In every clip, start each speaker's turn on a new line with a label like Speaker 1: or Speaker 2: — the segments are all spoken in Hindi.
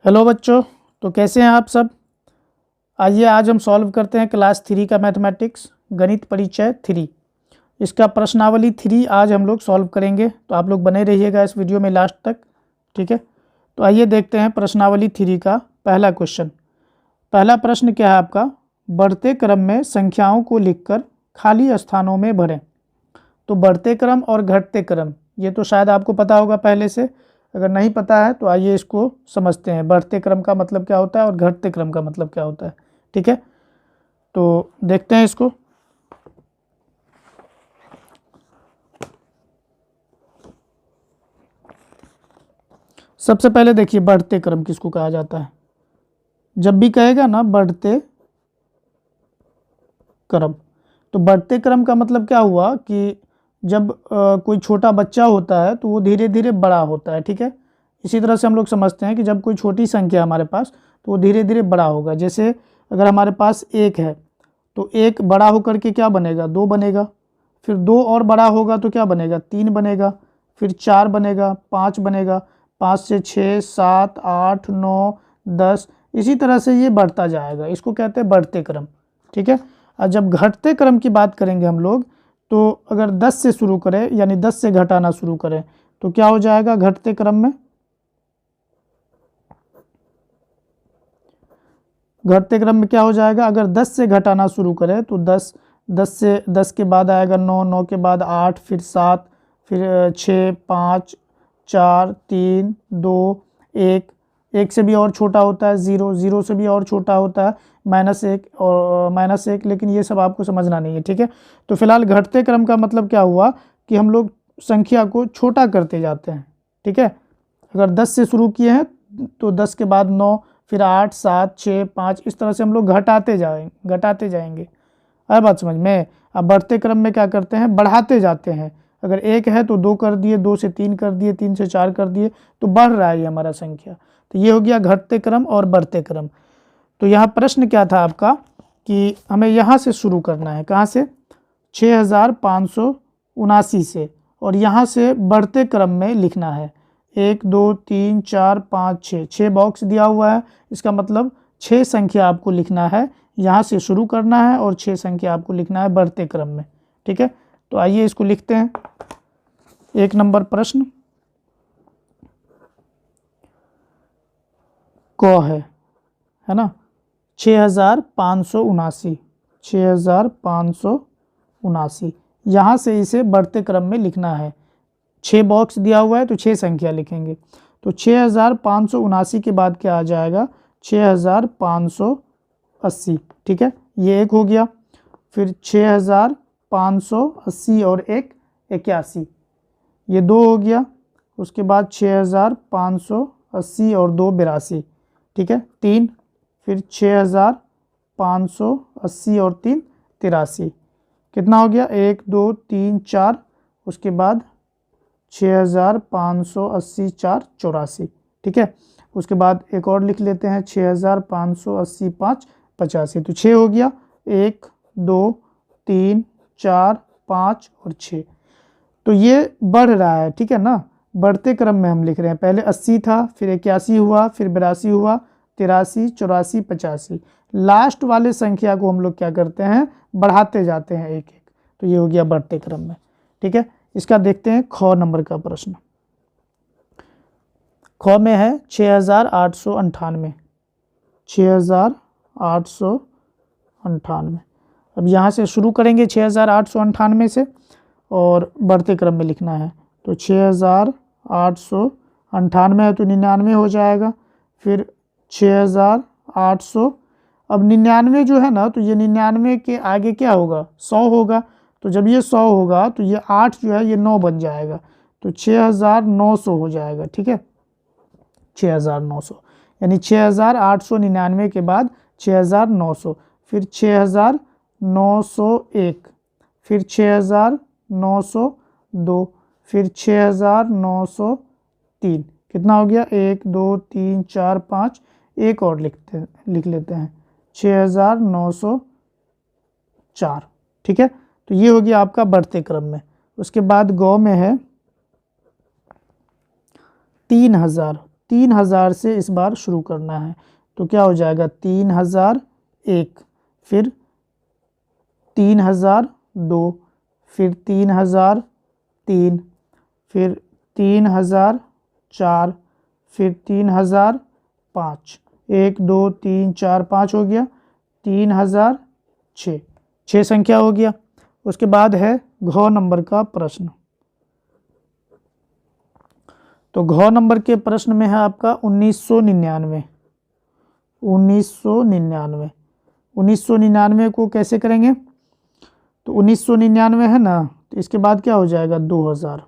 Speaker 1: हेलो बच्चों, तो कैसे हैं आप सब। आइए आज हम सॉल्व करते हैं क्लास 3 का मैथमेटिक्स गणित परिचय 3। इसका प्रश्नावली 3 आज हम लोग सॉल्व करेंगे, तो आप लोग बने रहिएगा इस वीडियो में लास्ट तक। ठीक है, तो आइए देखते हैं प्रश्नावली 3 का पहला क्वेश्चन। पहला प्रश्न क्या है आपका, बढ़ते क्रम में संख्याओं को लिखकर खाली स्थानों में भरें। तो बढ़ते क्रम और घटते क्रम ये तो शायद आपको पता होगा पहले से, अगर नहीं पता है तो आइए इसको समझते हैं। बढ़ते क्रम का मतलब क्या होता है और घटते क्रम का मतलब क्या होता है। ठीक है, तो देखते हैं इसको। सबसे पहले देखिए बढ़ते क्रम किसको कहा जाता है। जब भी कहेगा ना बढ़ते क्रम, तो बढ़ते क्रम का मतलब क्या हुआ कि जब कोई छोटा बच्चा होता है तो वो धीरे धीरे बड़ा होता है। ठीक है, इसी तरह से हम लोग समझते हैं कि जब कोई छोटी संख्या है हमारे पास तो वो धीरे धीरे बड़ा होगा। जैसे अगर हमारे पास एक है तो एक बड़ा होकर के क्या बनेगा, दो बनेगा। फिर दो और बड़ा होगा तो क्या बनेगा, तीन बनेगा। फिर चार बनेगा, पाँच बनेगा, पाँच से छः, सात, आठ, नौ, 10, इसी तरह से ये बढ़ता जाएगा। इसको कहते हैं बढ़ते क्रम। ठीक है, और जब घटते क्रम की बात करेंगे हम लोग, तो अगर 10 से शुरू करें यानी 10 से घटाना शुरू करें तो क्या हो जाएगा घटते क्रम में। घटते क्रम में क्या हो जाएगा, अगर 10 से घटाना शुरू करें तो 10 के बाद आएगा 9, 9 के बाद 8, फिर 7, फिर 6, 5, 4, 3, 2, 1, एक से भी और छोटा होता है 0, 0 से भी और छोटा होता है -1 और -1, लेकिन ये सब आपको समझना नहीं है। ठीक है, तो फिलहाल घटते क्रम का मतलब क्या हुआ कि हम लोग संख्या को छोटा करते जाते हैं। ठीक है, अगर 10 से शुरू किए हैं तो 10 के बाद 9, फिर 8, 7, 6, 5, इस तरह से हम लोग घटाते जाएंगे। आया बात समझ में। अब बढ़ते क्रम में क्या करते हैं, बढ़ाते जाते हैं। अगर एक है तो दो कर दिए, दो से तीन कर दिए, तीन से चार कर दिए, तो बढ़ रहा है ये हमारा संख्या। तो ये हो गया घटते क्रम और बढ़ते क्रम। तो यहाँ प्रश्न क्या था आपका कि हमें यहाँ से शुरू करना है, कहाँ से, 6579 से, और यहाँ से बढ़ते क्रम में लिखना है। 1, 2, 3, 4, 5, 6, 6 बॉक्स दिया हुआ है। इसका मतलब 6 संख्या आपको लिखना है, यहाँ से शुरू करना है और 6 संख्या आपको लिखना है बढ़ते क्रम में। ठीक है, तो आइए इसको लिखते हैं। 1 नंबर प्रश्न क है ना, 6579, यहाँ से इसे बढ़ते क्रम में लिखना है। 6 बॉक्स दिया हुआ है तो 6 संख्या लिखेंगे। तो 6579 के बाद क्या आ जाएगा, 6580। ठीक है, ये एक हो गया। फिर 6580 और एक 81, ये दो हो गया। उसके बाद 6580 और दो 82। ठीक है, तीन। फिर 6580 और तीन 83, कितना हो गया, 1, 2, 3, 4। उसके बाद 6580, 4, 84। ठीक है, उसके बाद एक और लिख लेते हैं, 6580, 5, 85। तो 6 हो गया, 1, 2, 3, 4, 5 और 6। तो ये बढ़ रहा है। ठीक है ना, बढ़ते क्रम में हम लिख रहे हैं। पहले 80 था, फिर 81 हुआ, फिर 82 हुआ, 83, 84, 85। लास्ट वाले संख्या को हम लोग क्या करते हैं, बढ़ाते जाते हैं एक एक। तो ये हो गया बढ़ते क्रम में। ठीक है, इसका देखते हैं ख नंबर का प्रश्न। ख में है 6898, 6898। अब यहाँ से शुरू करेंगे 6898 से और बढ़ते क्रम में लिखना है। तो 6898 है तो 99 हो जाएगा। फिर 6800, अब 99 जो है ना, तो ये 99 के आगे क्या होगा, 100 होगा। तो जब ये 100 होगा तो ये 8 जो है ये 9 बन जाएगा, तो 6900 हो जाएगा। ठीक है, 6900 यानी 6899 के बाद 6900, फिर 6901, फिर 6902, फिर 6903। कितना हो गया, 1, 2, 3, 4, 5, एक और लिख लेते हैं, 6904। ठीक है, तो ये हो गया आपका बढ़ते क्रम में। उसके बाद गौ में है 3000, 3000 से इस बार शुरू करना है। तो क्या हो जाएगा 3001, फिर 3002, फिर 3003, फिर 3004, फिर 3005, 1 2 3 4 5 हो गया, 3006, 6 संख्या हो गया। उसके बाद है घ नंबर का प्रश्न। तो घ नंबर के प्रश्न में है आपका 1999। 1999 को कैसे करेंगे? तो 1999 है ना, तो इसके बाद क्या हो जाएगा 2000,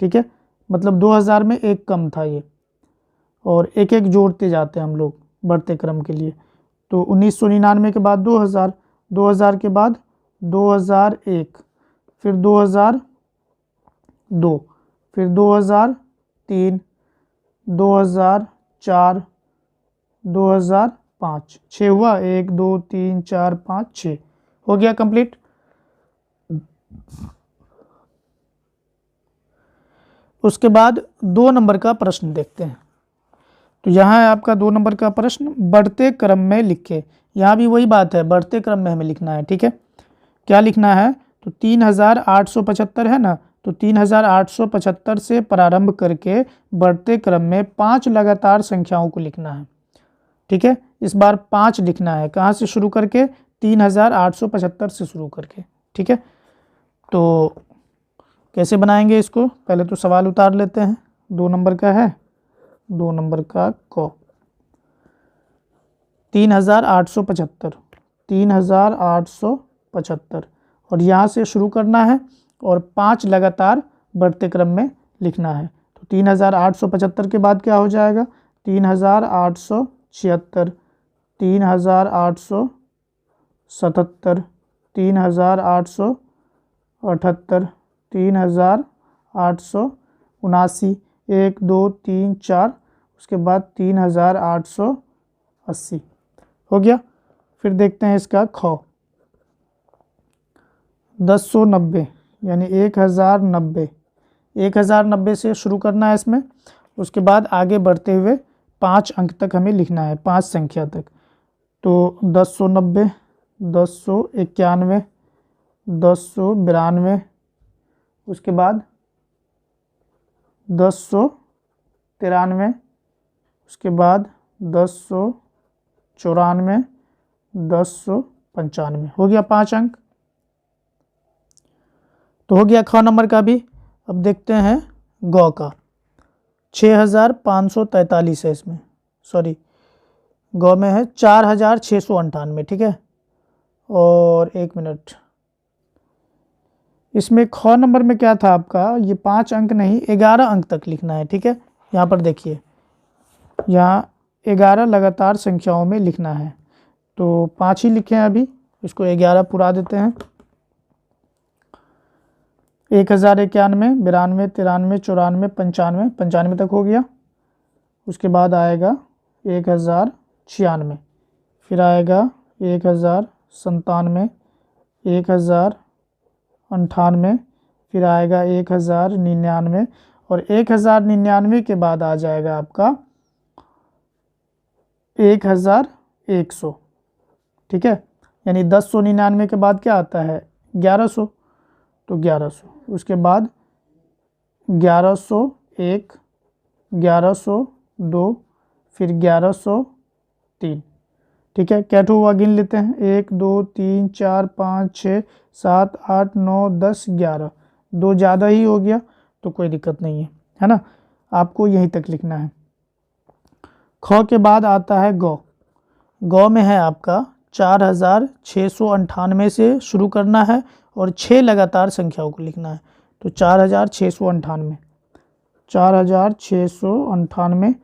Speaker 1: ठीक है, मतलब 2000 में एक कम था ये, और एक एक जोड़ते जाते हैं हम लोग बढ़ते क्रम के लिए। तो 1999 के बाद 2000, 2000 के बाद 2001, फिर 2002, फिर 2003, 2004, 2005, 6 हुआ, 1 2 3 4 5 6 हो गया कंप्लीट। उसके बाद 2 नंबर का प्रश्न देखते हैं। तो यहाँ है आपका 2 नंबर का प्रश्न, बढ़ते क्रम में लिखे। यहाँ भी वही बात है, बढ़ते क्रम में हमें लिखना है, ठीक है। क्या लिखना है? तो 3875 है ना, तो 3875 से प्रारंभ करके बढ़ते क्रम में 5 लगातार संख्याओं को लिखना है, ठीक है। इस बार 5 लिखना है, कहाँ से शुरू करके? 3875 से शुरू करके, ठीक है। तो कैसे बनाएंगे इसको? पहले तो सवाल उतार लेते हैं। 2 नंबर का है, 2 नंबर का क 3875, 3875, और यहाँ से शुरू करना है और 5 लगातार बढ़ते क्रम में लिखना है। तो 3875 के बाद क्या हो जाएगा? 3876, 3877, 3878, 3879, 1 2 3 4, उसके बाद 3880 हो गया। फिर देखते हैं इसका ख 1090, यानी 1090, 1090 से शुरू करना है इसमें। उसके बाद आगे बढ़ते हुए 5 अंक तक हमें लिखना है, 5 संख्या तक। तो 1090, 1091, 1092, उसके बाद 1093, उसके बाद 1094, 1095 हो गया 5 अंक। तो हो गया ख नंबर का भी। अब देखते हैं ग का। 6543 है इसमें, सॉरी ग में है 4698, ठीक है। और 1 मिनट, इसमें ख नंबर में क्या था आपका? ये 5 अंक नहीं 11 अंक तक लिखना है, ठीक है। यहाँ पर देखिए, यहाँ 11 लगातार संख्याओं में लिखना है। तो 5 ही लिखे हैं अभी, इसको 11 पुरा देते हैं। 1091, 92, 93, 94, 95, 95 तक हो गया। उसके बाद आएगा 1096, फिर आएगा 1097, 1098, फिर आएगा 1099, और 1099 के बाद आ जाएगा आपका 1100, ठीक है। यानी 1099 के बाद क्या आता है? 1100, तो 1100, उसके बाद 1101, 1102, फिर 1103, ठीक है। क्या हुआ गिन लेते हैं, 1 2 3 4 5 6 7 8 9 10 11, 2 ज़्यादा ही हो गया, तो कोई दिक्कत नहीं है ना। आपको यहीं तक लिखना है। ख के बाद आता है ग। ग में है आपका 4698 से शुरू करना है और 6 लगातार संख्याओं को लिखना है। तो 4698, 4698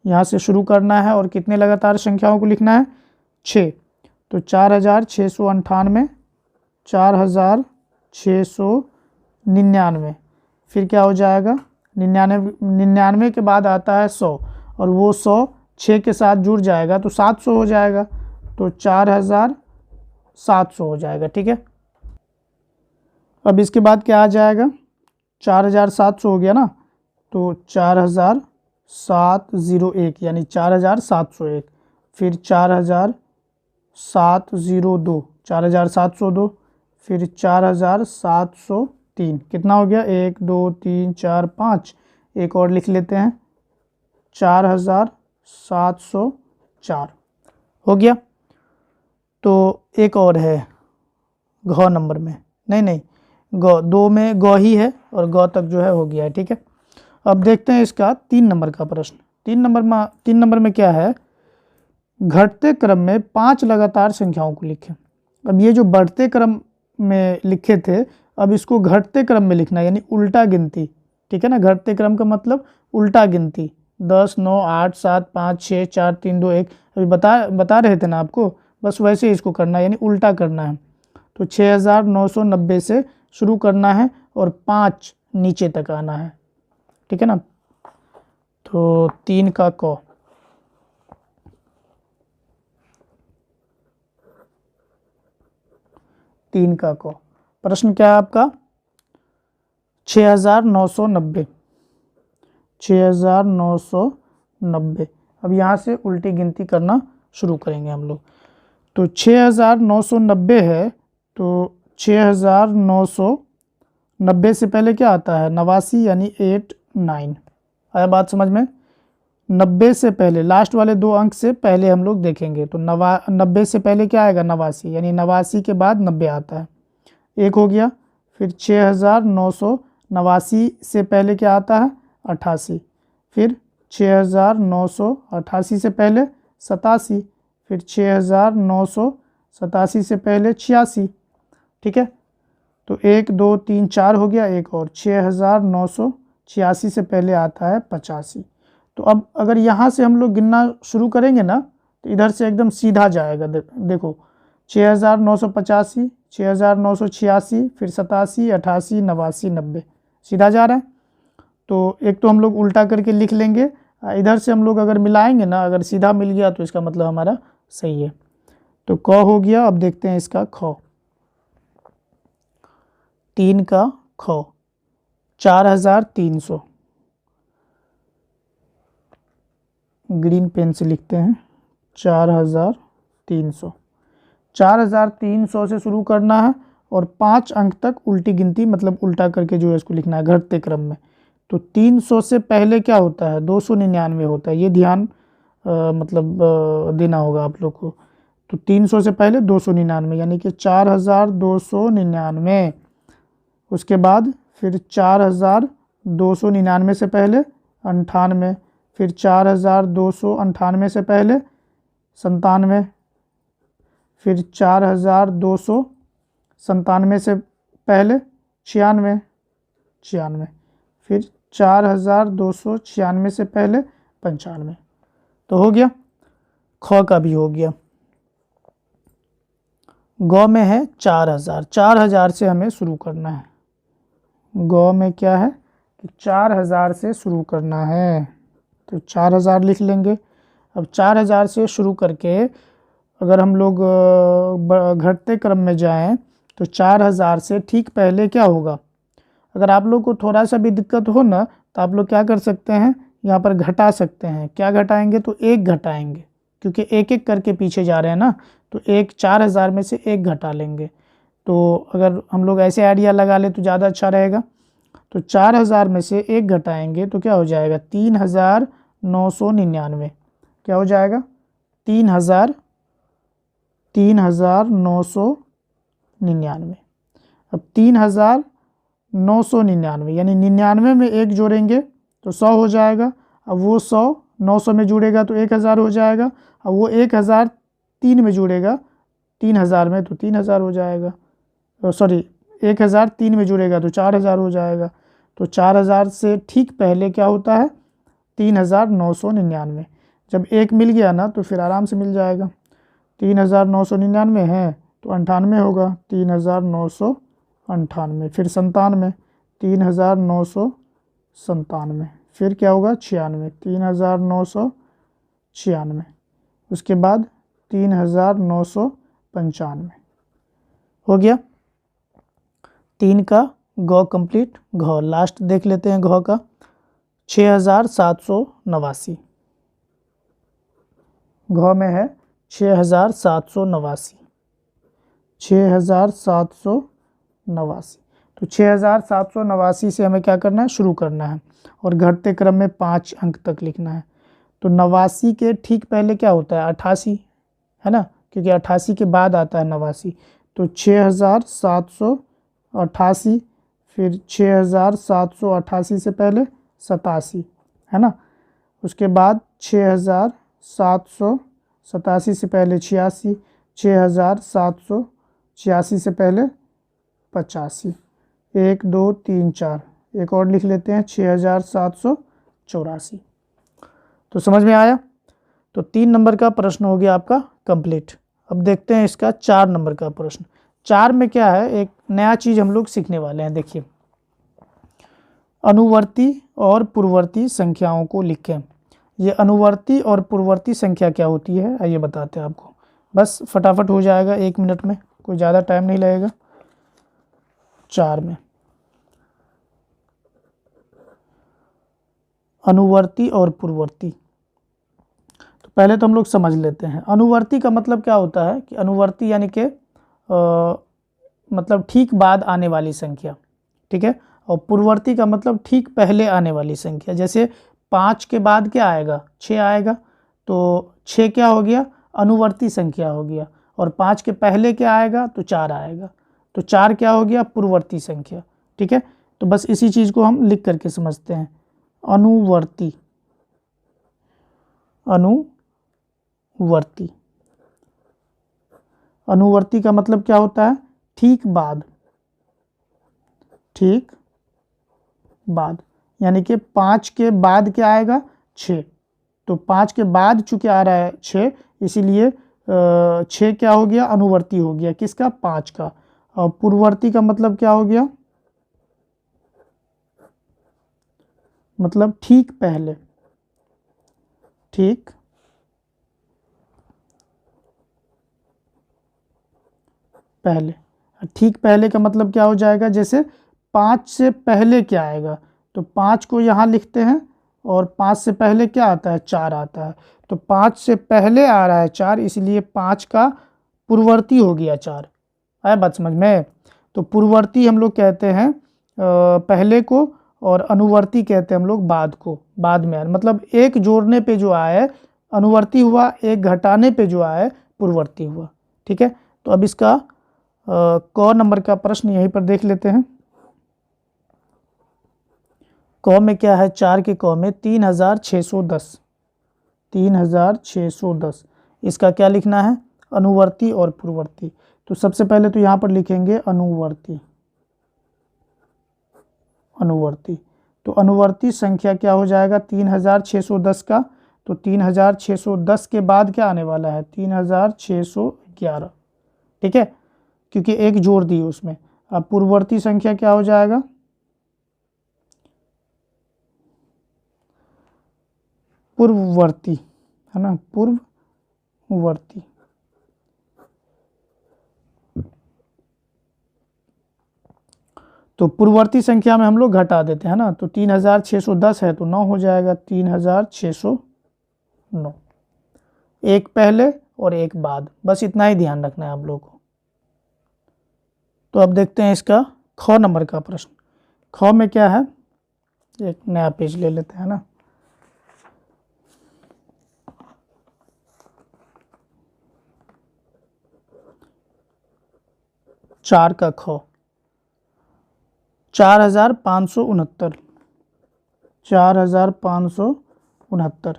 Speaker 1: यहाँ से शुरू करना है और कितने लगातार संख्याओं को लिखना है? 6। तो 4698, 4699, फिर क्या हो जाएगा? 99 के बाद आता है 100, और वो 100 6 के साथ जुड़ जाएगा तो 700 हो जाएगा। तो 4700 हो जाएगा, ठीक है। अब इसके बाद क्या आ जाएगा? 4700 हो गया ना, तो 4700 4701 यानी 4701, फिर 4702, 4702, फिर 4703, कितना हो गया 1 2 3 4 5, एक और लिख लेते हैं 4704 हो गया। तो एक और है घ नंबर में, नहीं गौ, दो में गौ ही है और गौ तक जो है हो गया है, ठीक है। अब देखते हैं इसका 3 नंबर का प्रश्न। 3 नंबर में क्या है, घटते क्रम में 5 लगातार संख्याओं को लिखें। अब ये जो बढ़ते क्रम में लिखे थे, अब इसको घटते क्रम में लिखना है, यानी उल्टा गिनती, ठीक है ना। घटते क्रम का मतलब उल्टा गिनती, 10 9 8 7 5 6 4 3 2 1, अभी बता रहे थे ना आपको, बस वैसे ही इसको करना है, यानी उल्टा करना है। तो 6990 से शुरू करना है और 5 नीचे तक आना है, ठीक है ना। तो 3 का क, प्रश्न क्या है आपका, 6990, 6990। अब यहाँ से उल्टी गिनती करना शुरू करेंगे हम लोग। तो 6990 है, तो 6990 से पहले क्या आता है, 89 यानी 89। आया बात समझ में। 90 से पहले लास्ट वाले 2 अंक से पहले हम लोग देखेंगे, तो 90 से पहले क्या आएगा, 89, यानी 89 के बाद 90 आता है, एक हो गया। फिर 6989 से पहले क्या आता है, 88, फिर 6988 से पहले 87, फिर 6987 से पहले 86, ठीक है। तो 1 2 3 4 हो गया, एक और 6986 से पहले आता है 85। तो अब अगर यहाँ से हम लोग गिनना शुरू करेंगे ना, तो इधर से एकदम सीधा जाएगा। देखो 6985, 6986, फिर 87, 88, 89, 90, सीधा जा रहा है। तो एक तो हम लोग उल्टा करके लिख लेंगे, इधर से हम लोग अगर मिलाएंगे ना, अगर सीधा मिल गया तो इसका मतलब हमारा सही है। तो क हो गया। अब देखते हैं इसका ख, 3 का ख, 4300, ग्रीन पेन से लिखते हैं 4300, 4300 से शुरू करना है और 5 अंक तक उल्टी गिनती, मतलब उल्टा करके जो है इसको लिखना है घटते क्रम में। तो 300 से पहले क्या होता है, 299 होता है, ये ध्यान देना होगा आप लोग को। तो 300 से पहले 299, यानी कि 4299। उसके बाद फिर 4299 से पहले 98, फिर 4298 से पहले 97, फिर 4297 से पहले 96, फिर 4296 से पहले 95। तो हो गया, ख का भी हो गया। गौ में है 4000, 4000 से हमें शुरू करना है। गौ में क्या है कि 4000 से शुरू करना है, तो 4000 लिख लेंगे। अब 4000 से शुरू करके अगर हम लोग घटते क्रम में जाएं, तो 4000 से ठीक पहले क्या होगा, अगर आप लोग को थोड़ा सा भी दिक्कत हो ना, तो आप लोग क्या कर सकते हैं, यहाँ पर घटा सकते हैं। क्या घटाएंगे, तो 1 घटाएंगे, क्योंकि एक एक करके पीछे जा रहे हैं ना, तो 4000 में से 1 घटा लेंगे। तो अगर हम लोग ऐसे आइडिया लगा ले तो ज़्यादा अच्छा रहेगा। तो 4000 में से 1 घटाएंगे तो क्या हो जाएगा, 3999। क्या हो जाएगा, 3999। अब 3999 यानी 99 में 1 जोड़ेंगे तो 100 हो जाएगा। अब वो 100 900 में जुड़ेगा तो 1000 हो जाएगा। अब वो 1000 3 में जुड़ेगा 3000 में, तो 3000 हो जाएगा। सॉरी, 1000 3 में जुड़ेगा तो 4000 हो जाएगा। तो 4000 से ठीक पहले क्या होता है, 3999। जब 1 मिल गया ना तो फिर आराम से मिल जाएगा। 3999 है तो 98 होगा, 3998, फिर 97, 3997, फिर क्या होगा 96, 3996, उसके बाद 3995 हो गया। 3 का गौ कंप्लीट। घ लास्ट देख लेते हैं, घ का 6,789। घ में है 6,789, 6,789। तो 6,789 से हमें क्या करना है, शुरू करना है और घटते क्रम में 5 अंक तक लिखना है। तो 89 के ठीक पहले क्या होता है, 88, है ना, क्योंकि 88 के बाद आता है 89। तो 6,788, फिर 6,788 से पहले 87, है ना, उसके बाद 6,787 से पहले 86, 6,786 से पहले 85, 1 2 3 4, एक और लिख लेते हैं 6,784। तो समझ में आया। तो 3 नंबर का प्रश्न हो गया आपका कंप्लीट। अब देखते हैं इसका 4 नंबर का प्रश्न। 4 में क्या है, एक नया चीज़ हम लोग सीखने वाले हैं। देखिए, अनुवर्ती और पूर्ववर्ती संख्याओं को लिखें। ये अनुवर्ती और पूर्ववर्ती संख्या क्या होती है, आइए बताते हैं आपको। बस फटाफट हो जाएगा 1 मिनट में, कोई ज़्यादा टाइम नहीं लगेगा। 4 में अनुवर्ती और पूर्ववर्ती, तो पहले तो हम लोग समझ लेते हैं। अनुवर्ती का मतलब क्या होता है कि अनुवर्ती यानी कि मतलब ठीक बाद आने वाली संख्या, ठीक है। और पूर्ववर्ती का मतलब ठीक पहले आने वाली संख्या। जैसे 5 के बाद क्या आएगा, 6 आएगा, तो 6 क्या हो गया, अनुवर्ती संख्या हो गया। और 5 के पहले क्या आएगा, तो 4 आएगा, तो 4 क्या हो गया, पूर्ववर्ती संख्या, ठीक है। तो बस इसी चीज़ को हम लिख करके समझते हैं। अनुवर्ती, अनुवर्ती, अनुवर्ती का मतलब क्या होता है, ठीक बाद, ठीक बाद, यानी कि 5 के बाद क्या आएगा, 6। तो 5 के बाद चूंकि आ रहा है 6, इसीलिए 6 क्या हो गया, अनुवर्ती हो गया, किसका, 5 का। और पूर्ववर्ती का मतलब क्या हो गया, मतलब ठीक पहले, ठीक पहले। ठीक पहले का मतलब क्या हो जाएगा, जैसे 5 से पहले क्या आएगा, तो 5 को यहाँ लिखते हैं, और 5 से पहले क्या आता है, 4 आता है। तो 5 से पहले आ रहा है 4, इसलिए 5 का पूर्ववर्ती हो गया 4। आया बात समझ में। तो पूर्ववर्ती हम लोग कहते हैं पहले को, और अनुवर्ती कहते हैं हम लोग बाद को, बाद में। मतलब एक जोड़ने पे जो आए अनुवर्ती हुआ, एक घटाने पे जो आए पूर्ववर्ती हुआ, ठीक है। तो अब इसका क नंबर का प्रश्न यहीं पर देख लेते हैं। क में क्या है, 4 के क में 3,610, 3,610, इसका क्या लिखना है, अनुवर्ती और पूर्ववर्ती। तो सबसे पहले तो यहाँ पर लिखेंगे अनुवर्ती, अनुवर्ती। तो अनुवर्ती संख्या क्या हो जाएगा, 3,610 का, तो 3,610 के बाद क्या आने वाला है, 3,611, ठीक है, क्योंकि एक जोड़ दी उसमें। अब पूर्ववर्ती संख्या क्या हो जाएगा, पूर्ववर्ती, है ना, पूर्ववर्ती। तो पूर्ववर्ती संख्या में हम लोग घटा देते हैं ना, तो 3,610 है तो 9 हो जाएगा, 3,609। एक पहले और एक बाद, बस इतना ही ध्यान रखना है आप लोगों को। तो अब देखते हैं इसका ख नंबर का प्रश्न। ख में क्या है, एक नया पेज ले लेते हैं ना। चार का ख, 4,569, 4,569।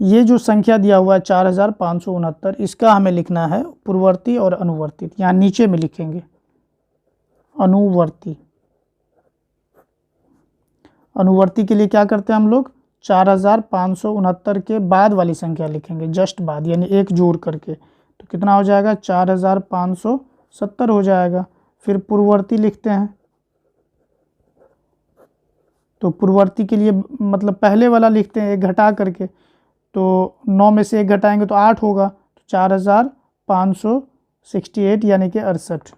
Speaker 1: ये जो संख्या दिया हुआ है 4,569, इसका हमें लिखना है पूर्ववर्ती और अनुवर्ती। यहाँ नीचे में लिखेंगे अनुवर्ती। अनुवर्ती के लिए क्या करते हैं हम लोग, 4,569 के बाद वाली संख्या लिखेंगे, जस्ट बाद, यानी एक जोड़ करके। तो कितना हो जाएगा, 4,570 हो जाएगा। फिर पूर्ववर्ती लिखते हैं, तो पूर्ववर्ती के लिए मतलब पहले वाला लिखते हैं एक घटा करके। तो 9 में से एक घटाएंगे तो 8 होगा, तो 4,568 यानी कि 68,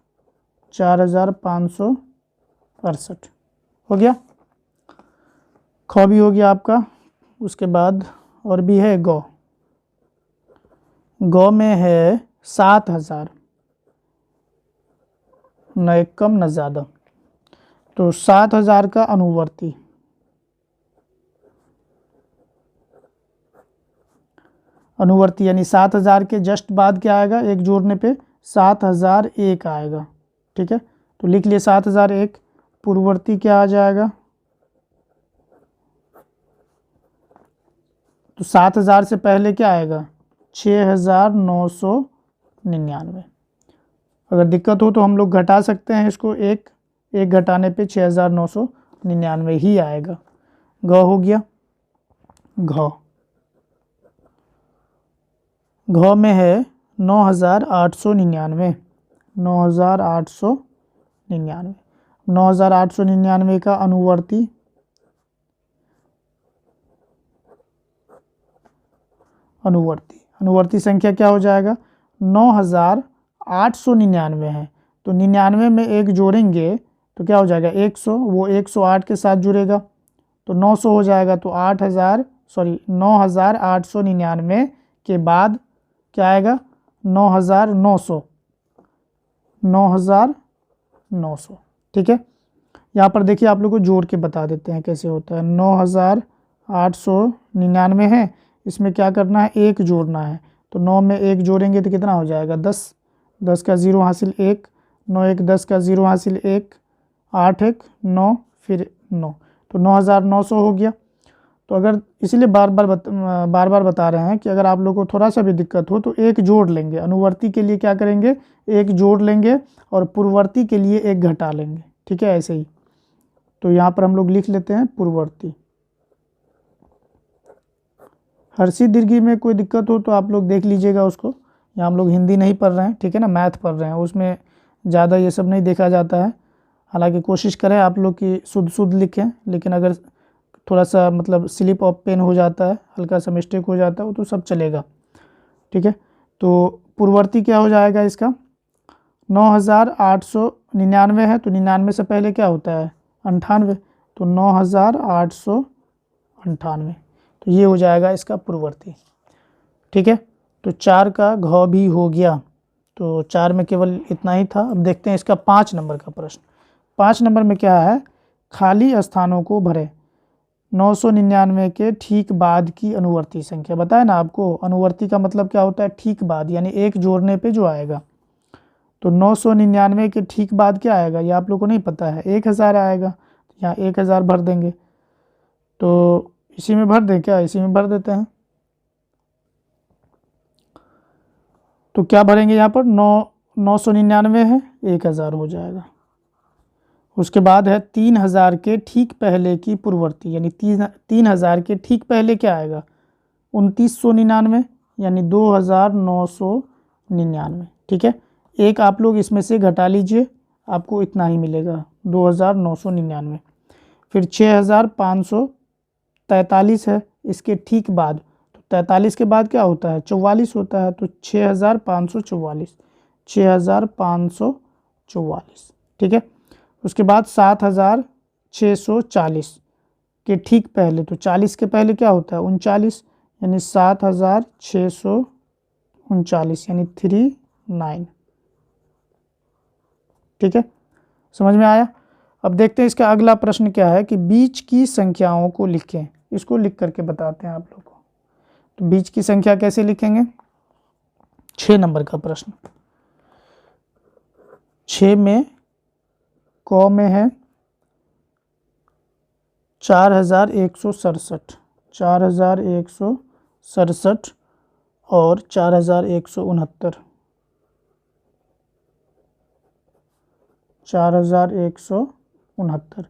Speaker 1: 4,568 हो गया। ख भी हो गया आपका। उसके बाद और भी है गौ। गौ में है 7,000, न एक कम न ज़्यादा। तो 7,000 का अनुवर्ती, अनुवर्ती यानी 7,000 के जस्ट बाद क्या आएगा, एक जोड़ने पे 7,001 आएगा। ठीक है, तो लिख लिए 7,001। पूर्ववर्ती क्या आ जाएगा, तो 7,000 से पहले क्या आएगा, 6,999। अगर दिक्कत हो तो हम लोग घटा सकते हैं इसको, एक घटाने पे 6,999 ही आएगा। घ हो गया। घ में है 9,899, 9,899। 9,899 का अनुवर्ती, अनुवर्ती संख्या क्या हो जाएगा, 9,899 है, तो 99 में एक जोड़ेंगे तो क्या हो जाएगा 100, वो 108 के साथ जुड़ेगा तो 900 हो जाएगा। तो 9,899 के बाद क्या आएगा, 9,900, 9,900। ठीक है, यहाँ पर देखिए आप लोग को जोड़ के बता देते हैं कैसे होता है। 9,899 है, इसमें क्या करना है, एक जोड़ना है। तो 9 में एक जोड़ेंगे तो कितना हो जाएगा, 10, 10 का 0 हासिल 1, 9 1 10 का 0 हासिल 1, 8 1 9 फिर 9, तो 9,900 हो गया। तो अगर इसीलिए बार बार बता रहे हैं कि अगर आप लोगों को थोड़ा सा भी दिक्कत हो तो एक जोड़ लेंगे। अनुवर्ती के लिए क्या करेंगे, एक जोड़ लेंगे और पूर्ववर्ती के लिए एक घटा लेंगे। ठीक है, ऐसे ही। तो यहाँ पर हम लोग लिख लेते हैं पूर्ववर्ती। हर्षी दीर्घी में कोई दिक्कत हो तो आप लोग देख लीजिएगा उसको। यहाँ हम लोग हिंदी नहीं पढ़ रहे हैं, ठीक है ना, मैथ पढ़ रहे हैं, उसमें ज़्यादा ये सब नहीं देखा जाता है। हालांकि कोशिश करें आप लोग की शुद्ध लिखें, लेकिन अगर थोड़ा सा मतलब स्लिप ऑफ पेन हो जाता है, हल्का सा मिस्टेक हो जाता है, वो तो सब चलेगा। ठीक है, तो पूर्ववर्ती क्या हो जाएगा इसका, 9,899 है, तो 99 से पहले क्या होता है, 98, तो 9,898, तो ये हो जाएगा इसका पूर्ववर्ती। ठीक है, तो 4 का घ भी हो गया। तो 4 में केवल इतना ही था। अब देखते हैं इसका 5 नंबर का प्रश्न। 5 नंबर में क्या है, खाली स्थानों को भरें। 999 के ठीक बाद की अनुवर्ती संख्या। बताया ना आपको, अनुवर्ती का मतलब क्या होता है, ठीक बाद, यानी एक जोड़ने पे जो आएगा। तो 999 के ठीक बाद क्या आएगा, ये आप लोग को नहीं पता है, 1,000 आएगा। यहाँ 1,000 भर देंगे। तो इसी में भर दें क्या, इसी में भर देते हैं। तो क्या भरेंगे यहाँ पर, 999 है, 1,000 हो जाएगा। उसके बाद है 3,000 के ठीक पहले की पूर्ववर्ती, यानी 3,000 के ठीक पहले क्या आएगा, 2,999, यानी 2,999। ठीक है, एक आप लोग इसमें से घटा लीजिए, आपको इतना ही मिलेगा, 2,999। फिर 6,543 है इसके ठीक बाद। तो 43 के बाद क्या होता है, 44 होता है, तो 6,544, 6,544। ठीक है, उसके बाद 7,640 के ठीक पहले, तो 40 के पहले क्या होता है, 39, यानी 7,639, यानी 39। ठीक है, समझ में आया। अब देखते हैं इसका अगला प्रश्न क्या है कि बीच की संख्याओं को लिखें। इसको लिख करके बताते हैं आप लोग को। तो बीच की संख्या कैसे लिखेंगे, 6 नंबर का प्रश्न। 6 में क में है 4,167, 4,167 और 4,169, 4,169।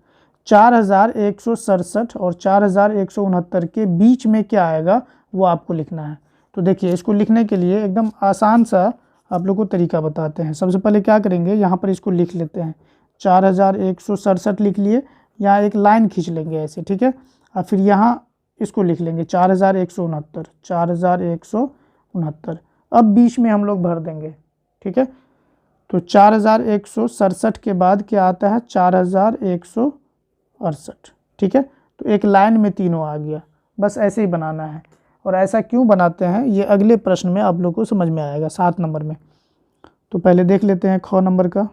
Speaker 1: 4,167 और 4,169 के बीच में क्या आएगा वो आपको लिखना है। तो देखिए, इसको लिखने के लिए एकदम आसान सा आप लोग को तरीका बताते हैं। सबसे पहले क्या करेंगे, यहाँ पर इसको लिख लेते हैं, 4,167 लिख लिए, यहाँ एक लाइन खींच लेंगे ऐसे। ठीक है, और फिर यहाँ इसको लिख लेंगे 4,169, 4,169। अब बीच में हम लोग भर देंगे। ठीक है, तो 4,167 के बाद क्या आता है, 4,168। ठीक है, तो एक लाइन में तीनों आ गया। बस ऐसे ही बनाना है। और ऐसा क्यों बनाते हैं ये अगले प्रश्न में आप लोग को समझ में आएगा, 7 नंबर में। तो पहले देख लेते हैं ख नंबर का।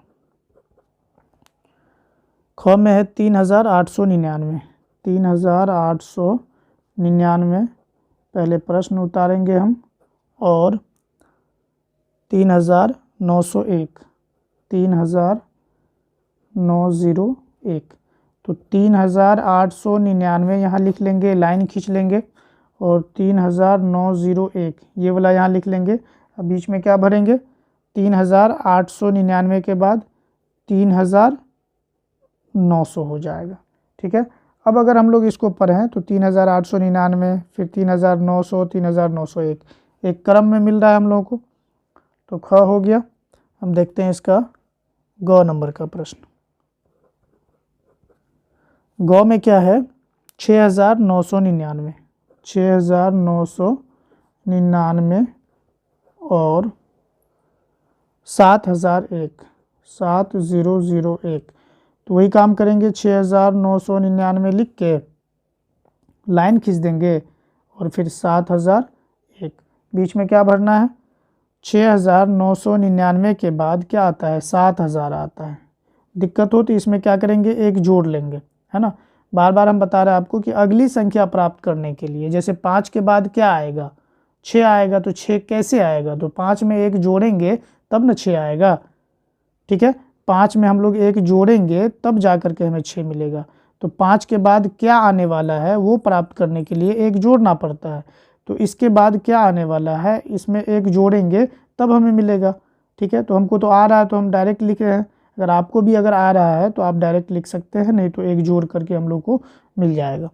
Speaker 1: ख में है 3899। 3899 पहले प्रश्न उतारेंगे हम, और 3901, 3901। तो 3899 यहाँ लिख लेंगे, लाइन खींच लेंगे, और 3901 ये वाला यहाँ लिख लेंगे। अब बीच में क्या भरेंगे, 3899 के बाद 3900 हो जाएगा। ठीक है। अब अगर हम लोग इसको पढ़ें तो 3899, फिर 3900, 3901 एक क्रम में मिल रहा है हम लोगों को। तो ख हो गया। हम देखते हैं इसका ग नंबर का प्रश्न। ग में क्या है, 6999, 6999 और 7001, 7001। तो वही काम करेंगे, 6999 लिख के लाइन खींच देंगे, और फिर 7001 बीच में क्या भरना है, 6999 के बाद क्या आता है, 7000 आता है। दिक्कत हो तो इसमें क्या करेंगे, एक जोड़ लेंगे, है ना। बार बार हम बता रहे हैं आपको कि अगली संख्या प्राप्त करने के लिए, जैसे 5 के बाद क्या आएगा, 6 आएगा, तो 6 कैसे आएगा, तो 5 में एक जोड़ेंगे तब ना 6 आएगा। ठीक है, 5 में हम लोग एक जोड़ेंगे तब जा कर के हमें 6 मिलेगा। तो 5 के बाद क्या आने वाला है वो प्राप्त करने के लिए एक जोड़ना पड़ता है। तो इसके बाद क्या आने वाला है, इसमें एक जोड़ेंगे तब हमें मिलेगा। ठीक है, तो हमको तो आ रहा है तो हम डायरेक्ट लिख रहे हैं। अगर आपको भी अगर आ रहा है तो आप डायरेक्ट लिख सकते हैं, नहीं तो एक जोड़ करके हम लोग को मिल जाएगा।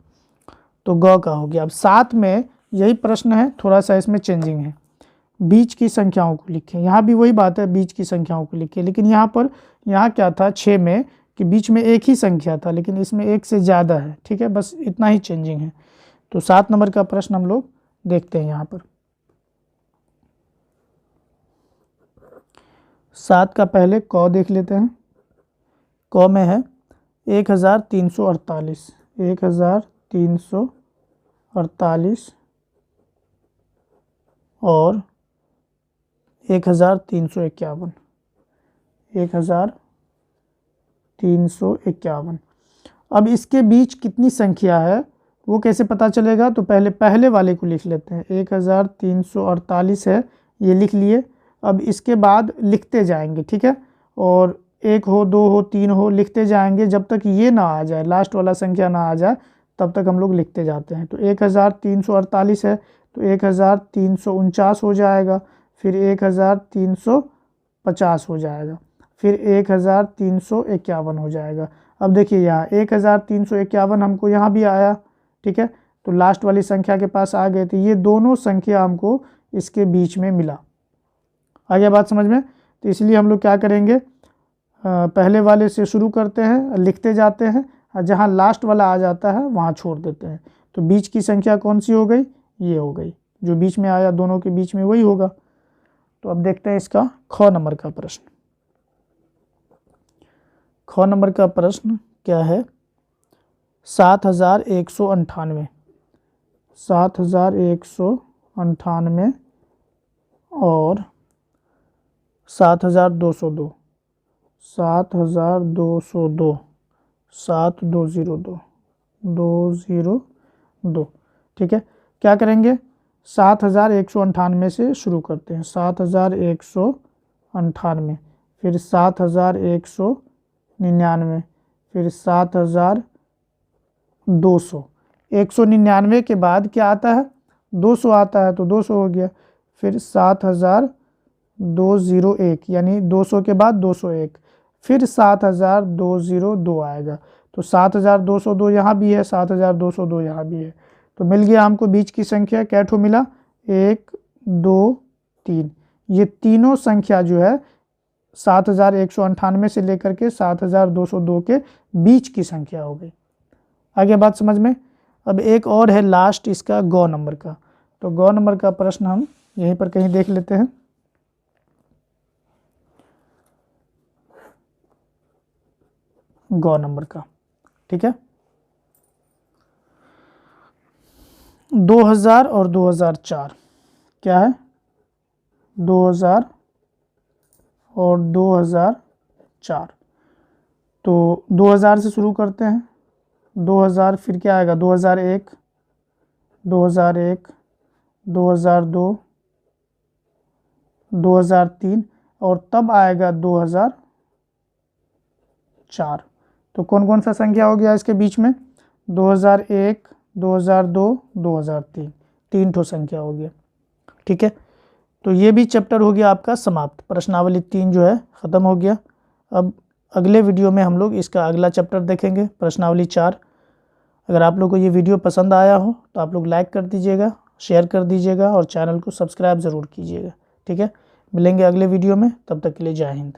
Speaker 1: तो ग का हो गया। अब 7 में यही प्रश्न है, थोड़ा सा इसमें चेंजिंग है। बीच की संख्याओं को लिखें। यहाँ भी वही बात है, बीच की संख्याओं को लिखें, लेकिन यहाँ क्या था 6 में कि बीच में एक ही संख्या था, लेकिन इसमें एक से ज़्यादा है। ठीक है, बस इतना ही चेंजिंग है। तो 7 नंबर का प्रश्न हम लोग देखते हैं यहाँ पर। 7 का पहले क देख लेते हैं। क में है 1348, 1348 और 1351, 1351। अब इसके बीच कितनी संख्या है वो कैसे पता चलेगा, तो पहले वाले को लिख लेते हैं। 1348 है, ये लिख लिए। अब इसके बाद लिखते जाएंगे, ठीक है, और 1 हो, 2 हो, 3 हो, लिखते जाएंगे जब तक ये ना आ जाए, लास्ट वाला संख्या ना आ जाए, तब तक हम लोग लिखते जाते हैं। तो 1348 है, तो 1349 हो जाएगा, फिर 1350 हो जाएगा, फिर 1351 हो जाएगा। अब देखिए यहाँ 1351 हमको यहाँ भी आया। ठीक है, तो लास्ट वाली संख्या के पास आ गए, तो ये दोनों संख्या हमको इसके बीच में मिला। आ गया बात समझ में। तो इसलिए हम लोग क्या करेंगे, पहले वाले से शुरू करते हैं, लिखते जाते हैं, और जहाँ लास्ट वाला आ जाता है वहाँ छोड़ देते हैं। तो बीच की संख्या कौन सी हो गई, ये हो गई, जो बीच में आया दोनों के बीच में वही होगा। तो अब देखते हैं इसका ख नंबर का प्रश्न। ख नंबर का प्रश्न क्या है, 7198, 7198 और 7202, 7202, 7202, 202। ठीक है, क्या करेंगे, 7198 से शुरू करते हैं। 7198, फिर 7199, फिर 7200। 199 के बाद क्या आता है, 200 आता है, तो 200 हो गया। फिर 7201, यानी 200 के बाद 201, फिर 7202 आएगा। तो 7202 यहाँ भी है, 7202 यहाँ भी है। तो मिल गया हमको बीच की संख्या, क्या ठो मिला, 1 2 3। ये तीनों संख्या जो है 7198 से लेकर के 7202 के बीच की संख्या हो गई। आगे बात समझ में। अब एक और है लास्ट इसका ग नंबर का। तो ग नंबर का प्रश्न हम यहीं पर कहीं देख लेते हैं। ग नंबर का, ठीक है, 2000 और 2004 क्या है, 2000 और 2004। तो 2000 से शुरू करते हैं, 2000 फिर क्या आएगा, 2001, 2001, 2002, 2003 और तब आएगा 2004। तो कौन कौन सा संख्या हो गया इसके बीच में, 2001, 2002, 2003, 3 ठो संख्या हो गया। ठीक है, तो ये भी चैप्टर हो गया आपका समाप्त, प्रश्नावली 3 जो है ख़त्म हो गया। अब अगले वीडियो में हम लोग इसका अगला चैप्टर देखेंगे, प्रश्नावली 4। अगर आप लोग को ये वीडियो पसंद आया हो तो आप लोग लाइक कर दीजिएगा, शेयर कर दीजिएगा और चैनल को सब्सक्राइब ज़रूर कीजिएगा। ठीक है, मिलेंगे अगले वीडियो में, तब तक के लिए जय हिंद।